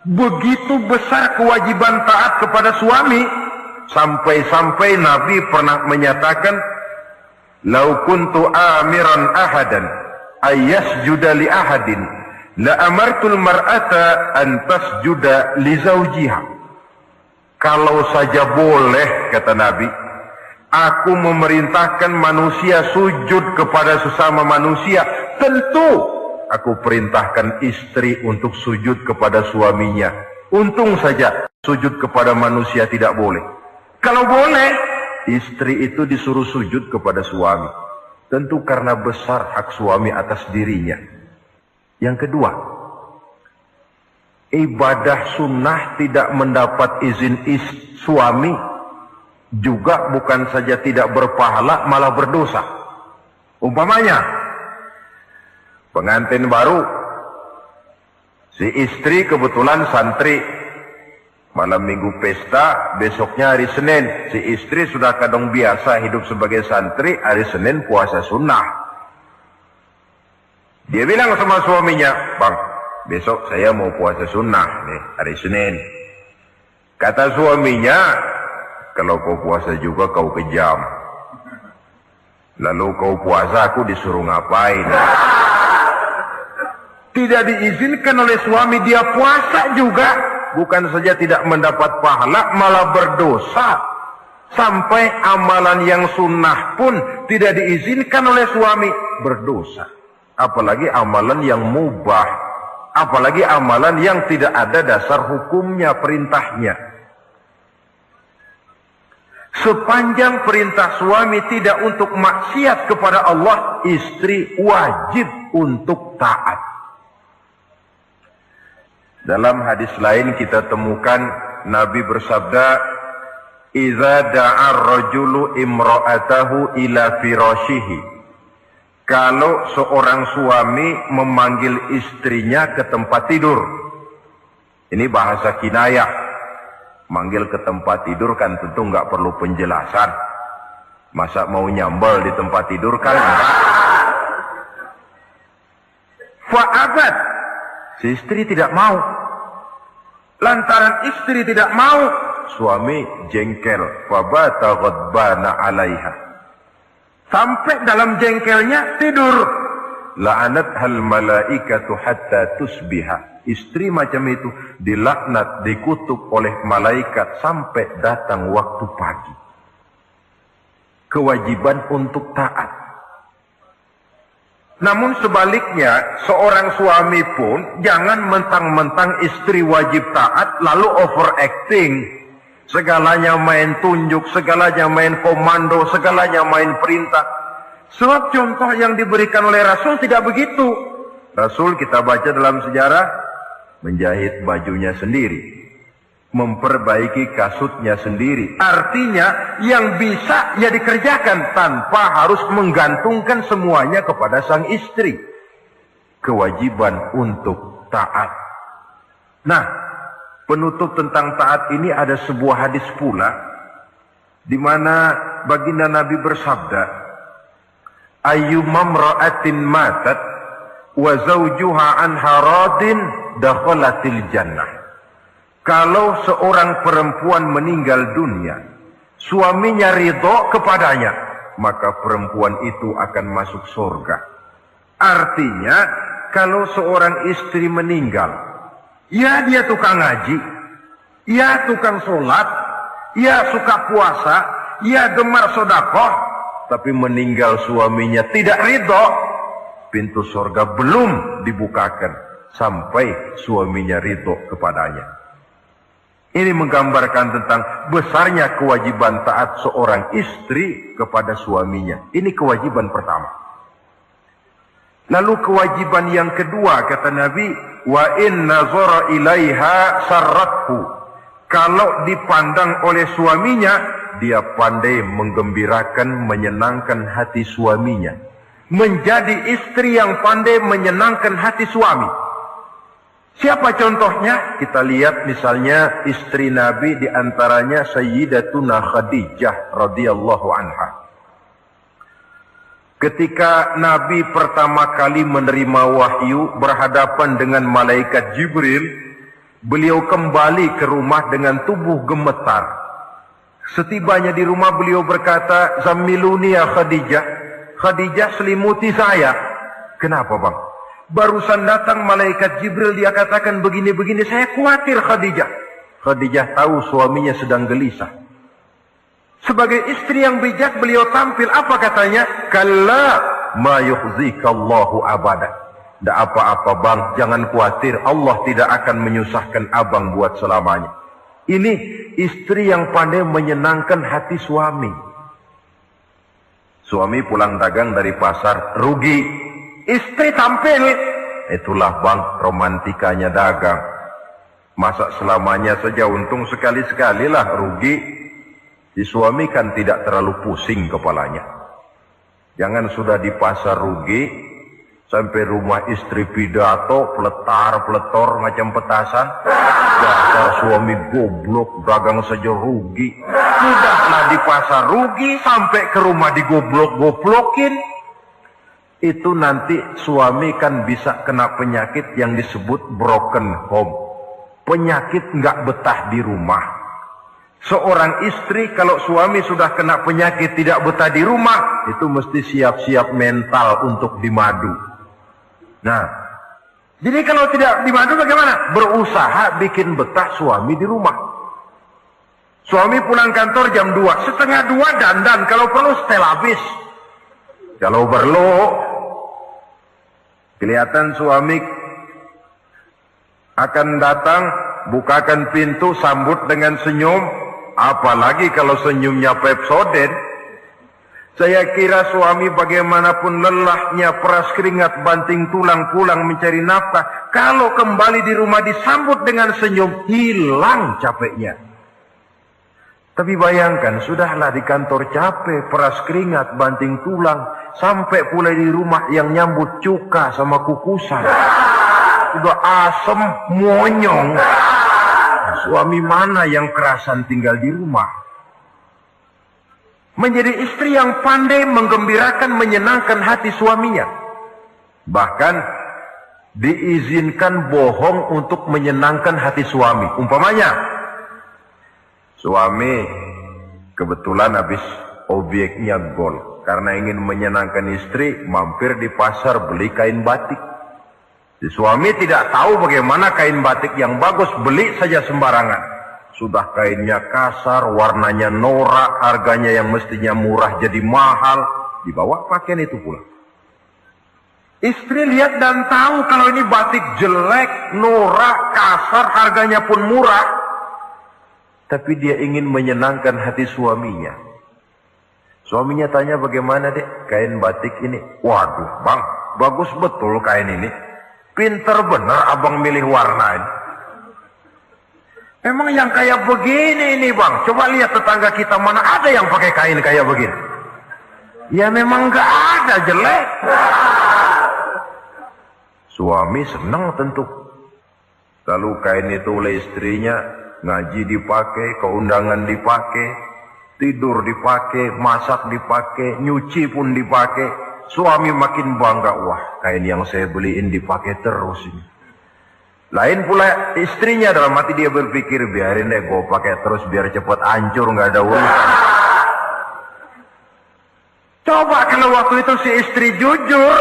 Begitu besar kewajiban taat kepada suami, sampai-sampai Nabi pernah menyatakan, "Lau kuntu amiran ahadan ayyasjuda li ahadin, la amartul mar'ata an tasjuda li zawjiha." Kalau saja boleh, kata Nabi, aku memerintahkan manusia sujud kepada sesama manusia, tentu aku perintahkan istri untuk sujud kepada suaminya. Untung saja sujud kepada manusia tidak boleh. Kalau boleh, istri itu disuruh sujud kepada suami. Tentu karena besar hak suami atas dirinya. Yang kedua, ibadah sunnah tidak mendapat izin suami juga bukan saja tidak berpahala, malah berdosa. Umpamanya, pengantin baru, si istri kebetulan santri, malam minggu pesta, besoknya hari Senin, si istri sudah kadang biasa hidup sebagai santri, hari Senin puasa sunnah. Dia bilang sama suaminya, "Bang, besok saya mau puasa sunnah nih, hari Senin." Kata suaminya, "Kalau kau puasa juga kau kejam. Lalu kau puasa aku disuruh ngapain?" Tidak diizinkan oleh suami, dia puasa juga. Bukan saja tidak mendapat pahala, malah berdosa. Sampai amalan yang sunnah pun tidak diizinkan oleh suami, berdosa. Apalagi amalan yang mubah. Apalagi amalan yang tidak ada dasar hukumnya, perintahnya. Sepanjang perintah suami tidak untuk maksiat kepada Allah, istri wajib untuk taat. Dalam hadis lain kita temukan Nabi bersabda, Idza da'a ar-rajulu imra'atahu ila firashihi. Kalau seorang suami memanggil istrinya ke tempat tidur. Ini bahasa kinayah. Manggil ke tempat tidur kan tentu nggak perlu penjelasan. Masa mau nyambal di tempat tidur kan enggak. Fa'abat. Si istri tidak mau. Lantaran istri tidak mau, suami jengkel. Fabata ghadbana 'alaiha. Sampai dalam jengkelnya tidur. La'anat hal malaikatu hatta tusbiha. Istri macam itu dilaknat, dikutuk oleh malaikat sampai datang waktu pagi. Kewajiban untuk taat. Namun sebaliknya, seorang suami pun jangan mentang-mentang istri wajib taat lalu overacting. Segalanya main tunjuk, segalanya main komando, segalanya main perintah. Sebab contoh yang diberikan oleh Rasul tidak begitu. Rasul kita baca dalam sejarah, menjahit bajunya sendiri, memperbaiki kasutnya sendiri. Artinya yang bisa ya dikerjakan tanpa harus menggantungkan semuanya kepada sang istri. Kewajiban untuk taat. Nah, penutup tentang taat ini ada sebuah hadis pula di mana baginda Nabi bersabda, ayyumam ra'atin matat wa zawjuha anha radin dakhalatil jannah. Kalau seorang perempuan meninggal dunia, suaminya ridho kepadanya, maka perempuan itu akan masuk surga. Artinya, kalau seorang istri meninggal, ya dia tukang ngaji, ya tukang sholat, ya suka puasa, ya gemar sodakoh, tapi meninggal suaminya tidak ridho, pintu surga belum dibukakan sampai suaminya ridho kepadanya. Ini menggambarkan tentang besarnya kewajiban taat seorang istri kepada suaminya. Ini kewajiban pertama. Lalu kewajiban yang kedua, kata Nabi, wa in nazara ilaiha sarrathu. Kalau dipandang oleh suaminya, dia pandai menggembirakan, menyenangkan hati suaminya. Menjadi istri yang pandai menyenangkan hati suami. Siapa contohnya? Kita lihat misalnya istri Nabi, diantaranya Sayyidatuna Khadijah radhiyallahu anha. Ketika Nabi pertama kali menerima wahyu berhadapan dengan malaikat Jibril, beliau kembali ke rumah dengan tubuh gemetar. Setibanya di rumah beliau berkata, "Zammiluni ya Khadijah." Khadijah, selimuti saya. Kenapa bang? Barusan datang malaikat Jibril, dia katakan begini-begini, saya khawatir Khadijah. Khadijah tahu suaminya sedang gelisah. Sebagai istri yang bijak beliau tampil, apa katanya? Kalla ma yukhzikallahu abada. Tidak apa-apa bang, jangan khawatir, Allah tidak akan menyusahkan abang buat selamanya. Ini istri yang pandai menyenangkan hati suami. Suami pulang dagang dari pasar, rugi. Istri tampil, itulah bang romantikanya dagang. Masa selamanya saja untung sekali-sekali lah rugi. Si suami kan tidak terlalu pusing kepalanya. Jangan sudah di pasar rugi, sampai rumah istri pidato, peletar-peletor macam petasan. Dasar suami goblok, dagang saja rugi. Sudahlah di pasar rugi, sampai ke rumah digoblok-goblokin. Itu nanti suami kan bisa kena penyakit yang disebut broken home. Penyakit nggak betah di rumah. Seorang istri kalau suami sudah kena penyakit tidak betah di rumah, itu mesti siap-siap mental untuk dimadu. Nah, jadi kalau tidak dimadu bagaimana? Berusaha bikin betah suami di rumah. Suami pulang kantor jam 2, setengah 2 dandan, kalau perlu setel habis. Kalau perlu, kelihatan suami akan datang, bukakan pintu, sambut dengan senyum. Apalagi kalau senyumnya Pepsodent. Saya kira suami bagaimanapun lelahnya, peras keringat, banting tulang, pulang mencari nafkah, kalau kembali di rumah disambut dengan senyum, hilang capeknya. Tapi bayangkan, sudahlah di kantor capek, peras keringat, banting tulang, sampai pula di rumah yang nyambut cuka sama kukusan. Udah asem, monyong. Suami mana yang kerasan tinggal di rumah? Menjadi istri yang pandai menggembirakan, menyenangkan hati suaminya. Bahkan diizinkan bohong untuk menyenangkan hati suami. Umpamanya, suami kebetulan habis obyeknya gol. Karena ingin menyenangkan istri, mampir di pasar beli kain batik. Si suami tidak tahu bagaimana kain batik yang bagus, beli saja sembarangan. Sudah kainnya kasar, warnanya norak, harganya yang mestinya murah jadi mahal. Dibawa pakaian itu pula. Istri lihat dan tahu kalau ini batik jelek, norak, kasar, harganya pun murah. Tapi dia ingin menyenangkan hati suaminya. Suaminya tanya, bagaimana dek kain batik ini? Waduh bang, bagus betul kain ini. Pinter benar abang milih warna ini. Emang yang kayak begini ini bang, coba lihat tetangga kita, mana ada yang pakai kain kayak begini? Ya memang gak ada, jelek. Suami senang tentu. Lalu kain itu oleh istrinya, ngaji dipakai, keundangan dipakai, tidur dipakai, masak dipakai, nyuci pun dipakai. Suami makin bangga, wah kain yang saya beliin dipakai terus ini. Lain pula istrinya, dalam hati dia berpikir, biarin deh gue pakai terus biar cepat hancur, nggak ada urusan. Coba kalau waktu itu si istri jujur,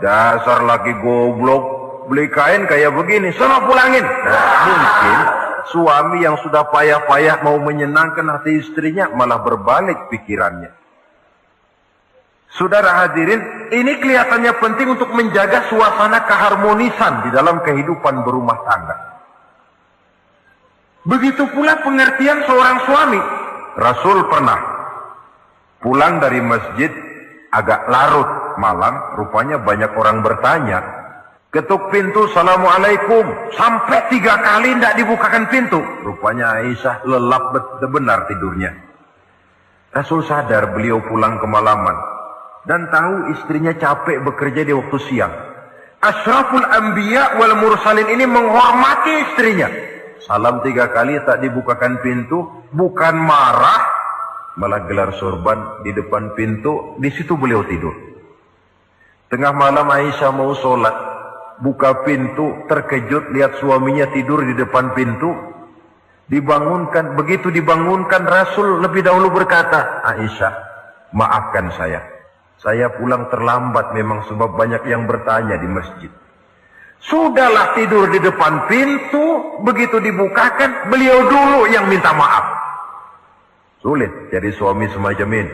dasar laki goblok, beli kain kayak begini, sono pulangin. Nah, mungkin suami yang sudah payah-payah mau menyenangkan hati istrinya malah berbalik pikirannya. Saudara hadirin, ini kelihatannya penting untuk menjaga suasana keharmonisan di dalam kehidupan berumah tangga. Begitu pula pengertian seorang suami. Rasul pernah pulang dari masjid agak larut malam, rupanya banyak orang bertanya. Ketuk pintu, Assalamualaikum. Sampai 3 kali tidak dibukakan pintu. Rupanya Aisyah lelap benar tidurnya. Rasul sadar beliau pulang kemalaman. Dan tahu istrinya capek bekerja di waktu siang. Ashraful Anbiya wal Mursalin ini menghormati istrinya. Salam 3 kali tak dibukakan pintu, bukan marah, malah gelar sorban di depan pintu. Di situ beliau tidur. Tengah malam Aisyah mau sholat, buka pintu, terkejut lihat suaminya tidur di depan pintu. Dibangunkan, begitu dibangunkan Rasul lebih dahulu berkata, Aisyah, maafkan saya pulang terlambat memang sebab banyak yang bertanya di masjid. Sudahlah tidur di depan pintu, begitu dibukakan, beliau dulu yang minta maaf. Sulit jadi suami semacam ini.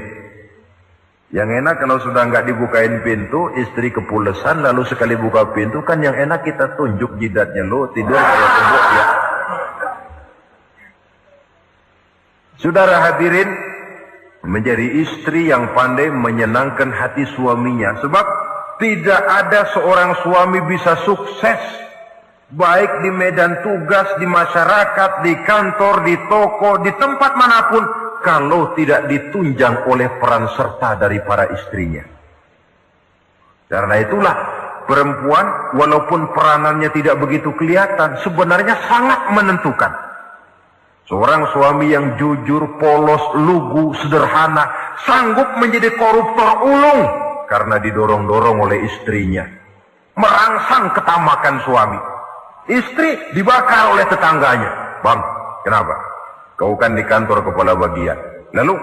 Yang enak kalau sudah nggak dibukain pintu, istri kepulesan, lalu sekali buka pintu, kan yang enak kita tunjuk jidatnya, lo tidur kayak tembok ya. Saudara hadirin, menjadi istri yang pandai menyenangkan hati suaminya. Sebab tidak ada seorang suami bisa sukses, baik di medan tugas, di masyarakat, di kantor, di toko, di tempat manapun, kalau tidak ditunjang oleh peran serta dari para istrinya. Karena itulah perempuan, walaupun peranannya tidak begitu kelihatan, sebenarnya sangat menentukan. Seorang suami yang jujur, polos, lugu, sederhana, sanggup menjadi koruptor ulung karena didorong-dorong oleh istrinya. Merangsang ketamakan suami. Istri dibakar oleh tetangganya. Bang, kenapa? Kau kan di kantor kepala bagian. Lalu,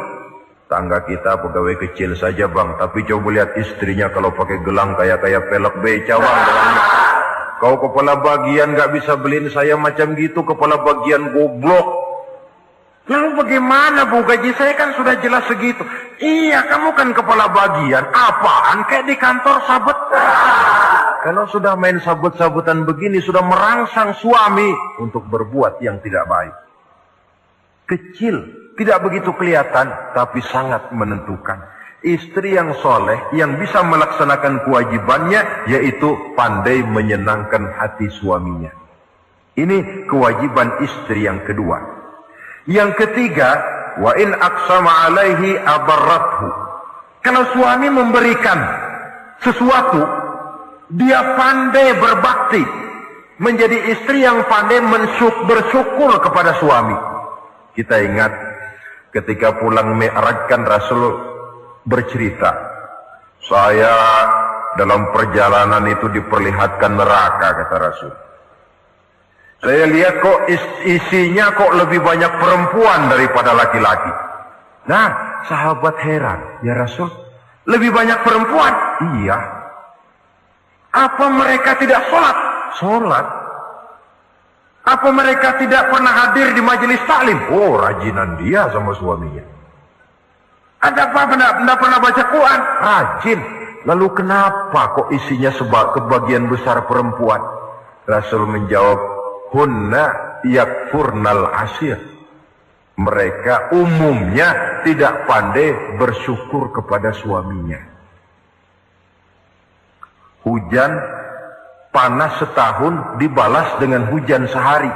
tangga kita pegawai kecil saja bang, tapi coba lihat istrinya kalau pakai gelang kayak pelek beca bang. Kau kepala bagian gak bisa beliin saya macam gitu, kepala bagian goblok. Lalu bagaimana bu, gaji saya kan sudah jelas segitu. Iya, kamu kan kepala bagian. Apaan kayak di kantor sabet. Kalau sudah main sabut-sabutan begini, sudah merangsang suami untuk berbuat yang tidak baik. Kecil, tidak begitu kelihatan, tapi sangat menentukan. Istri yang soleh, yang bisa melaksanakan kewajibannya, yaitu pandai menyenangkan hati suaminya. Ini kewajiban istri yang kedua. Yang ketiga, wa in aqsama alaihi abarrathu. Kalau suami memberikan sesuatu, dia pandai berbakti, menjadi istri yang pandai bersyukur kepada suami. Kita ingat ketika pulang Mi'raj kan Rasul bercerita, saya dalam perjalanan itu diperlihatkan neraka, kata Rasul. Saya lihat kok isinya kok lebih banyak perempuan daripada laki-laki. Nah, sahabat heran, ya Rasul, lebih banyak perempuan? Iya. Apa mereka tidak sholat? Sholat. Apa mereka tidak pernah hadir di majelis taklim? Oh, rajinan dia sama suaminya. Ada apa? Tidak pernah baca Quran? Rajin. Lalu kenapa kok isinya kebagian besar perempuan? Rasul menjawab, hunna yakfurnal ashir. Mereka umumnya tidak pandai bersyukur kepada suaminya. Hujan panas setahun dibalas dengan hujan sehari.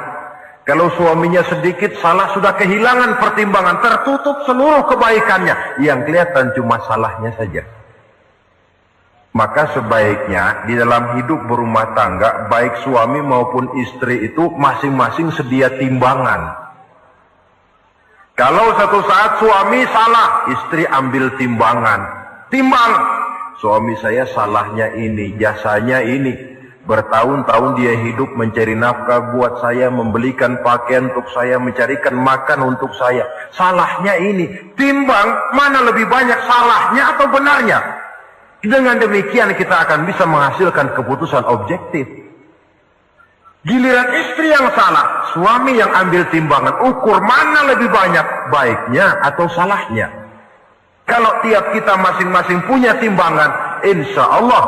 Kalau suaminya sedikit salah, sudah kehilangan pertimbangan, tertutup seluruh kebaikannya. Yang kelihatan cuma salahnya saja. Maka sebaiknya di dalam hidup berumah tangga, baik suami maupun istri itu masing-masing sedia timbangan. Kalau satu saat suami salah, istri ambil timbangan. Timbang, suami saya salahnya ini, jasanya ini. Bertahun-tahun dia hidup mencari nafkah buat saya, membelikan pakaian untuk saya, mencarikan makan untuk saya. Salahnya ini. Timbang, mana lebih banyak salahnya atau benarnya? Dengan demikian kita akan bisa menghasilkan keputusan objektif. Giliran istri yang salah, suami yang ambil timbangan, ukur mana lebih banyak baiknya atau salahnya. Kalau tiap kita masing-masing punya timbangan, insya Allah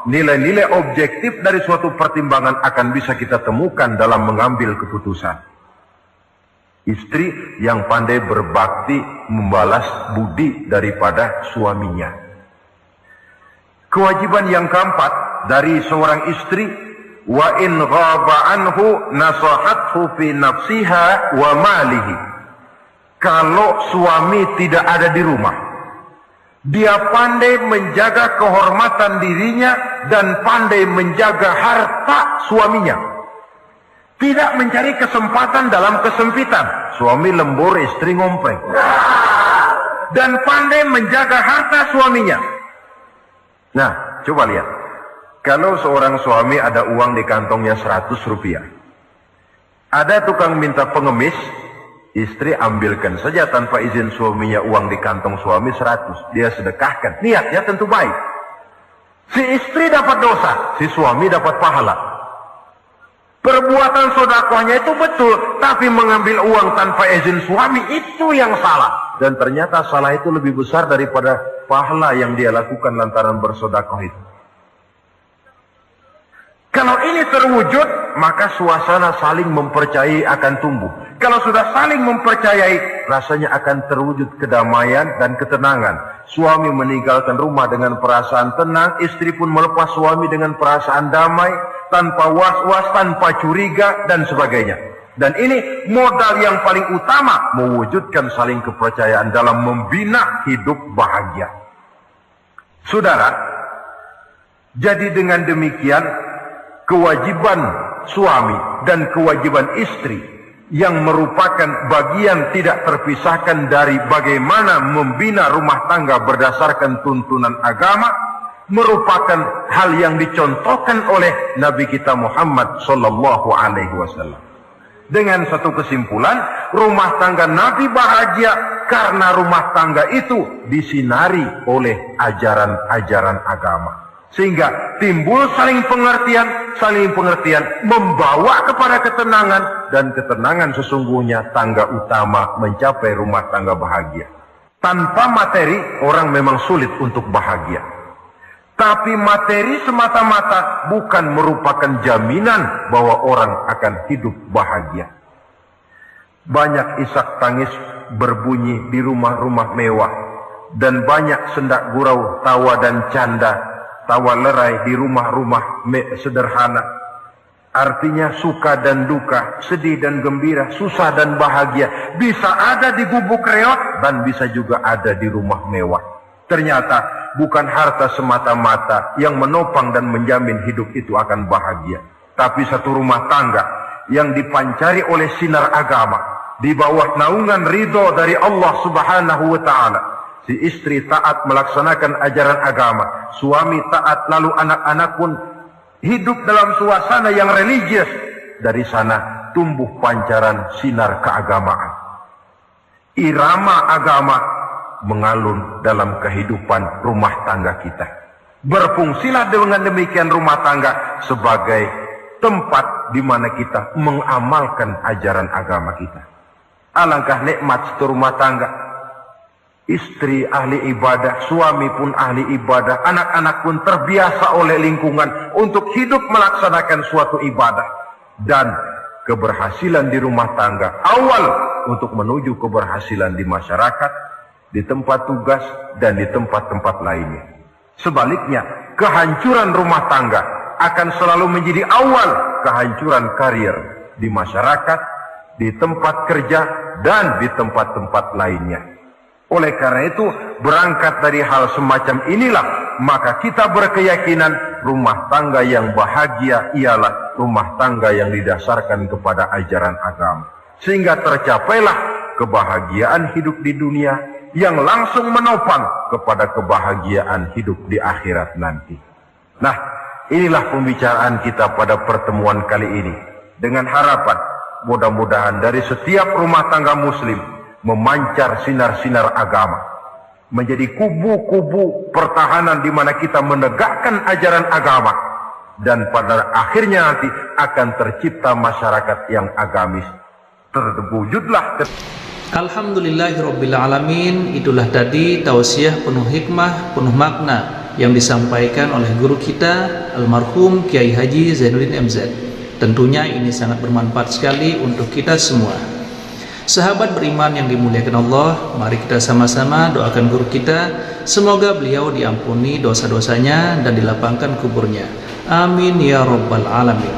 nilai-nilai objektif dari suatu pertimbangan akan bisa kita temukan dalam mengambil keputusan. Istri yang pandai berbakti membalas budi daripada suaminya. Kewajiban yang keempat dari seorang istri, wa in ghaba anhu nasahathu fi nafsiha wa malihi. Kalau suami tidak ada di rumah, dia pandai menjaga kehormatan dirinya dan pandai menjaga harta suaminya. Tidak mencari kesempatan dalam kesempitan. Suami lembur, istri ngompreng. Dan pandai menjaga harta suaminya. Nah, coba lihat. Kalau seorang suami ada uang di kantongnya 100 rupiah. Ada tukang minta pengemis, istri ambilkan saja tanpa izin suaminya uang di kantong suami 100. Dia sedekahkan. Niatnya tentu baik. Si istri dapat dosa, si suami dapat pahala. Perbuatan sedekahnya itu betul, tapi mengambil uang tanpa izin suami itu yang salah. Dan ternyata salah itu lebih besar daripada pahala yang dia lakukan lantaran bersedekah itu. Kalau ini terwujud, maka suasana saling mempercayai akan tumbuh. Kalau sudah saling mempercayai, rasanya akan terwujud kedamaian dan ketenangan. Suami meninggalkan rumah dengan perasaan tenang, istri pun melepas suami dengan perasaan damai, tanpa was-was, tanpa curiga, dan sebagainya. Dan ini modal yang paling utama mewujudkan saling kepercayaan dalam membina hidup bahagia. Saudara, jadi dengan demikian kewajiban suami dan kewajiban istri yang merupakan bagian tidak terpisahkan dari bagaimana membina rumah tangga berdasarkan tuntunan agama, merupakan hal yang dicontohkan oleh Nabi kita Muhammad sallallahu alaihi wasallam. Dengan satu kesimpulan, rumah tangga Nabi bahagia karena rumah tangga itu disinari oleh ajaran-ajaran agama. Sehingga timbul saling pengertian membawa kepada ketenangan, dan ketenangan sesungguhnya tangga utama mencapai rumah tangga bahagia. Tanpa materi, orang memang sulit untuk bahagia. Tapi materi semata-mata bukan merupakan jaminan bahwa orang akan hidup bahagia. Banyak isak tangis berbunyi di rumah-rumah mewah, dan banyak sendak gurau, tawa dan canda, tawa lerai di rumah-rumah sederhana. Artinya suka dan duka, sedih dan gembira, susah dan bahagia bisa ada di gubuk reot dan bisa juga ada di rumah mewah. Ternyata bukan harta semata-mata yang menopang dan menjamin hidup itu akan bahagia, tapi satu rumah tangga yang dipancari oleh sinar agama di bawah naungan ridho dari Allah Subhanahu wa taala. Si istri taat melaksanakan ajaran agama, suami taat, lalu anak-anak pun hidup dalam suasana yang religius. Dari sana tumbuh pancaran sinar keagamaan. Irama agama mengalun dalam kehidupan rumah tangga kita. Berfungsilah dengan demikian rumah tangga sebagai tempat di mana kita mengamalkan ajaran agama kita. Alangkah nikmat satu rumah tangga. Istri ahli ibadah, suami pun ahli ibadah, anak-anak pun terbiasa oleh lingkungan untuk hidup melaksanakan suatu ibadah. Dan keberhasilan di rumah tangga awal untuk menuju keberhasilan di masyarakat, di tempat tugas, dan di tempat-tempat lainnya. Sebaliknya, kehancuran rumah tangga akan selalu menjadi awal kehancuran karir di masyarakat, di tempat kerja, dan di tempat-tempat lainnya. Oleh karena itu, berangkat dari hal semacam inilah, maka kita berkeyakinan rumah tangga yang bahagia ialah rumah tangga yang didasarkan kepada ajaran agama. Sehingga tercapailah kebahagiaan hidup di dunia yang langsung menopang kepada kebahagiaan hidup di akhirat nanti. Nah, inilah pembicaraan kita pada pertemuan kali ini. Dengan harapan, mudah-mudahan dari setiap rumah tangga muslim memancar sinar-sinar agama, menjadi kubu-kubu pertahanan di mana kita menegakkan ajaran agama, dan pada akhirnya nanti akan tercipta masyarakat yang agamis. Terwujudlah. Alhamdulillahirabbil alamin. Itulah tadi tausiah penuh hikmah, penuh makna yang disampaikan oleh guru kita almarhum Kiai Haji Zainuddin MZ. Tentunya ini sangat bermanfaat sekali untuk kita semua. Sahabat beriman yang dimuliakan Allah, mari kita sama-sama doakan guru kita, semoga beliau diampuni dosa-dosanya dan dilapangkan kuburnya. Amin ya rabbal alamin.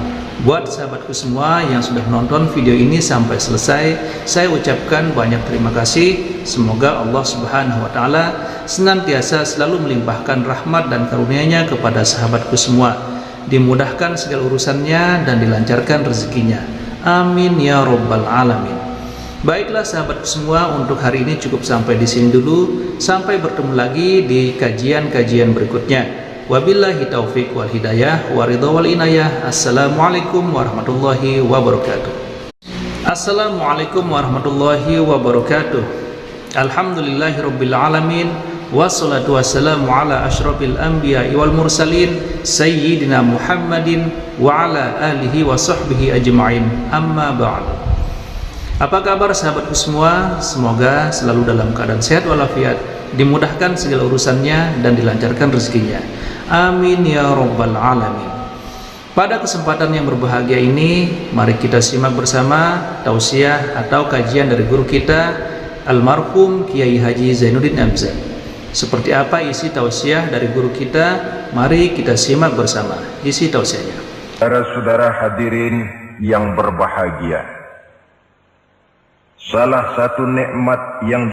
Buat sahabatku semua yang sudah menonton video ini sampai selesai, saya ucapkan banyak terima kasih. Semoga Allah Subhanahu wa taala senantiasa selalu melimpahkan rahmat dan karunia-Nya kepada sahabatku semua, dimudahkan segala urusannya dan dilancarkan rezekinya. Amin ya rabbal alamin. Baiklah sahabatku semua, untuk hari ini cukup sampai di sini dulu. Sampai bertemu lagi di kajian-kajian berikutnya. Wabillahi taufiq wal hidayah wa ridha wal inayah. Assalamualaikum warahmatullahi wabarakatuh. Assalamualaikum warahmatullahi wabarakatuh. Alhamdulillahirabbil alamin. Wassalatu wassalamu ala asyrafil anbiya'i wal mursalin sayyidina Muhammadin wa ala alihi wa sahbihi ajma'in. Amma ba'du. Apa kabar sahabatku semua? Semoga selalu dalam keadaan sehat walafiat, dimudahkan segala urusannya dan dilancarkan rezekinya. Amin ya rabbal alamin. Pada kesempatan yang berbahagia ini, mari kita simak bersama tausiah atau kajian dari guru kita almarhum Kiai Haji Zainuddin MZ. Seperti apa isi tausiah dari guru kita? Mari kita simak bersama isi tausiahnya. Saudara-saudara hadirin yang berbahagia, salah satu nikmat yang